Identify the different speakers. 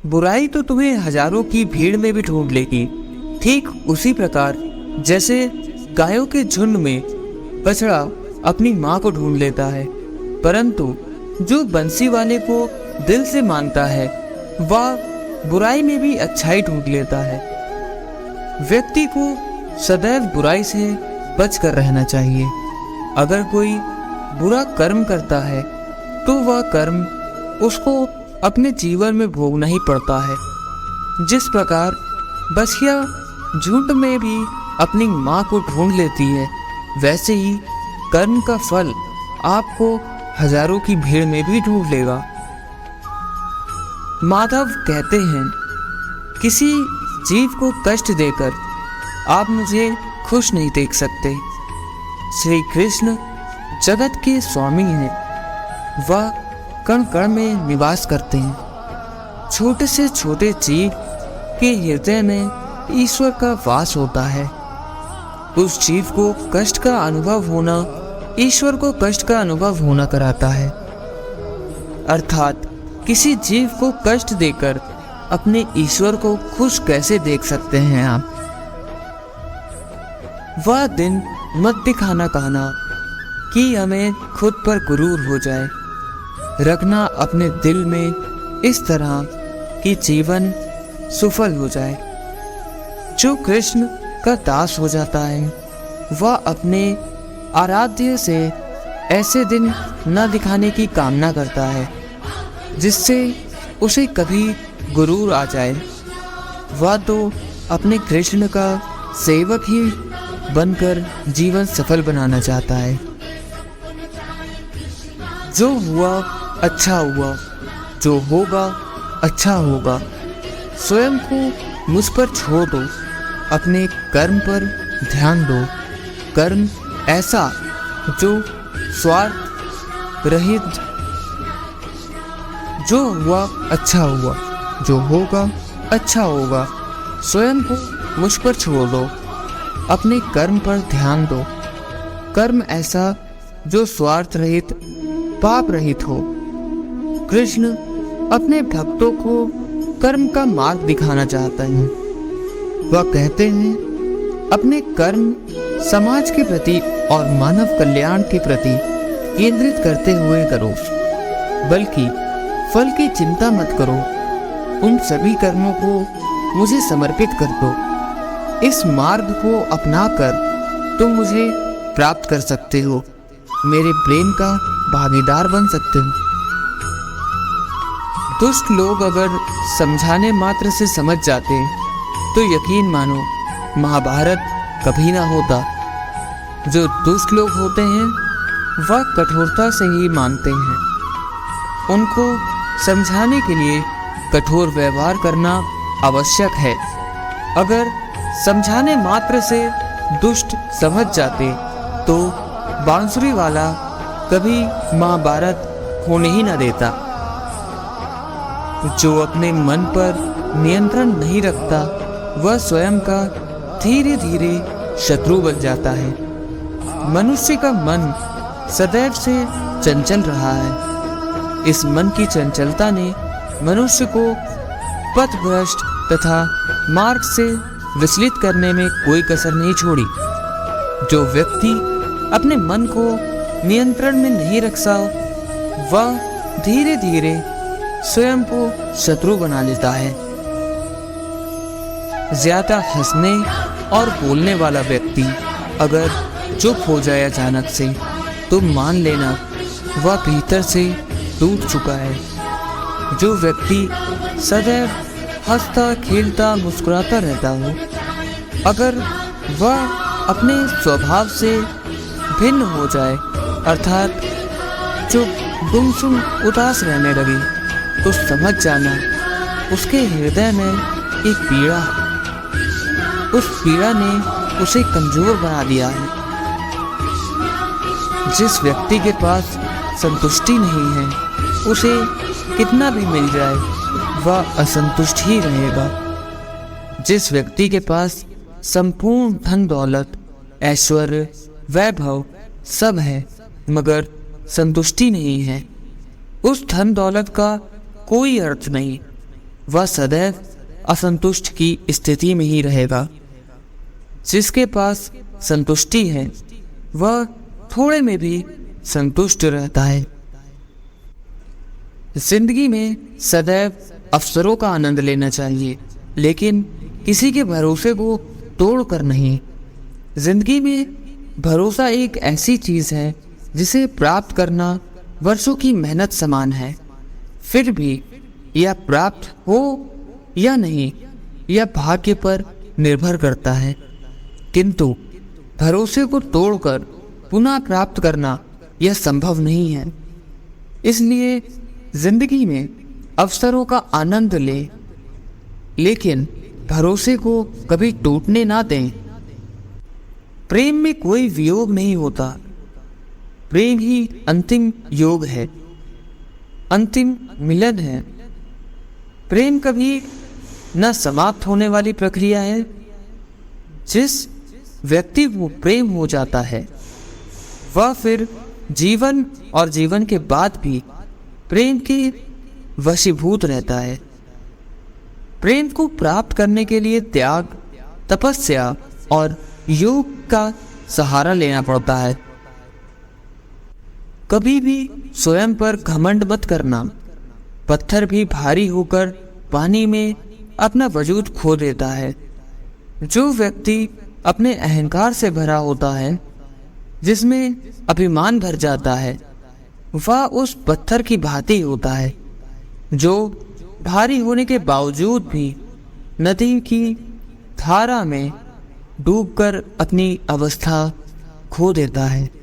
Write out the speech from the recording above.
Speaker 1: बुराई तो तुम्हें हजारों की भीड़ में भी ढूंढ लेगी। ठीक उसी प्रकार जैसे गायों के झुंड में बछड़ा अपनी माँ को ढूंढ लेता है, परंतु जो बंसी वाले को दिल से मानता है वह बुराई में भी अच्छाई ढूंढ लेता है। व्यक्ति को सदैव बुराई से बच कर रहना चाहिए। अगर कोई बुरा कर्म करता है तो वह कर्म उसको अपने जीवन में भोगना ही पड़ता है। जिस प्रकार बछिया झुंड में भी अपनी माँ को ढूंढ लेती है, वैसे ही कर्म का फल आपको हजारों की भीड़ में भी ढूंढ लेगा। माधव कहते हैं, किसी जीव को कष्ट देकर आप मुझे खुश नहीं देख सकते। श्री कृष्ण जगत के स्वामी हैं, वह कण कण में निवास करते हैं। छोटे से छोटे जीव के हृदय में ईश्वर का वास होता है। उस जीव को कष्ट का अनुभव होना ईश्वर को कष्ट का अनुभव होना कराता है। अर्थात किसी जीव को कष्ट देकर अपने ईश्वर को खुश कैसे देख सकते हैं आप। वह दिन मत दिखाना कहना कि हमें खुद पर गुरूर हो जाए। रखना अपने दिल में इस तरह कि जीवन सफल हो जाए। जो कृष्ण का दास हो जाता है वह अपने आराध्य से ऐसे दिन न दिखाने की कामना करता है जिससे उसे कभी गुरूर आ जाए। वह तो अपने कृष्ण का सेवक ही बनकर जीवन सफल बनाना चाहता है। जो हुआ अच्छा हुआ, जो होगा अच्छा होगा। स्वयं को मुझ पर छोड़ दो, अपने कर्म पर ध्यान दो। कर्म ऐसा जो स्वार्थ रहित, जो हुआ अच्छा हुआ, जो होगा अच्छा होगा। स्वयं को मुझ पर छोड़ दो, अपने कर्म पर ध्यान दो। कर्म ऐसा जो स्वार्थ रहित, पाप रहित हो। कृष्ण अपने भक्तों को कर्म का मार्ग दिखाना चाहता है। वह कहते हैं, अपने कर्म समाज के प्रति और मानव कल्याण के प्रति केंद्रित करते हुए करो, बल्कि फल की चिंता मत करो। उन सभी कर्मों को मुझे समर्पित कर दो। इस मार्ग को अपनाकर तुम मुझे प्राप्त कर सकते हो, मेरे प्रेम का भागीदार बन सकते हो। दुष्ट लोग अगर समझाने मात्र से समझ जाते तो यकीन मानो महाभारत कभी ना होता। जो दुष्ट लोग होते हैं वह कठोरता से ही मानते हैं। उनको समझाने के लिए कठोर व्यवहार करना आवश्यक है। अगर समझाने मात्र से दुष्ट समझ जाते तो बांसुरी वाला कभी महाभारत होने ही न देता। जो अपने मन पर नियंत्रण नहीं रखता वह स्वयं का धीरे धीरे शत्रु बन जाता है। मनुष्य का मन सदैव से चंचल रहा है। इस मन की चंचलता ने मनुष्य को पथभ्रष्ट तथा मार्ग से विचलित करने में कोई कसर नहीं छोड़ी। जो व्यक्ति अपने मन को नियंत्रण में नहीं रखता वह धीरे धीरे स्वयं को शत्रु बना लेता है। ज्यादा हंसने और बोलने वाला व्यक्ति अगर चुप हो जाए अचानक से तो मान लेना वह भीतर से टूट चुका है। जो व्यक्ति सदैव हंसता खेलता मुस्कुराता रहता हो, अगर वह अपने स्वभाव से भिन्न हो जाए, अर्थात चुप गुमसुम उदास रहने लगे, तो समझ जाना उसके हृदय में एक पीड़ा है। उस पीड़ा ने उसे कमजोर बना दिया है। जिस व्यक्ति के पास संतुष्टि नहीं है, उसे कितना भी मिल जाए वह असंतुष्ट ही रहेगा। जिस व्यक्ति के पास संपूर्ण धन दौलत, ऐश्वर्य, वैभव सब है मगर संतुष्टि नहीं है, उस धन दौलत का कोई अर्थ नहीं। वह सदैव असंतुष्ट की स्थिति में ही रहेगा। जिसके पास संतुष्टि है वह थोड़े में भी संतुष्ट रहता है। जिंदगी में सदैव अवसरों का आनंद लेना चाहिए, लेकिन किसी के भरोसे को तोड़कर नहीं। जिंदगी में भरोसा एक ऐसी चीज है जिसे प्राप्त करना वर्षों की मेहनत समान है। फिर भी यह प्राप्त हो या नहीं, यह भाग्य पर निर्भर करता है। किंतु भरोसे को तोड़कर पुनः प्राप्त करना यह संभव नहीं है। इसलिए जिंदगी में अवसरों का आनंद ले, लेकिन भरोसे को कभी टूटने ना दें। प्रेम में कोई वियोग नहीं होता, प्रेम ही अंतिम योग है, अंतिम मिलन है। प्रेम कभी न समाप्त होने वाली प्रक्रिया है। जिस व्यक्ति को प्रेम हो जाता है वह फिर जीवन और जीवन के बाद भी प्रेम के वशीभूत रहता है। प्रेम को प्राप्त करने के लिए त्याग, तपस्या और योग का सहारा लेना पड़ता है। कभी भी स्वयं पर घमंड मत करना। पत्थर भी भारी होकर पानी में अपना वजूद खो देता है। जो व्यक्ति अपने अहंकार से भरा होता है, जिसमें अभिमान भर जाता है, वह उस पत्थर की भांति होता है जो भारी होने के बावजूद भी नदी की धारा में डूबकर अपनी अवस्था खो देता है।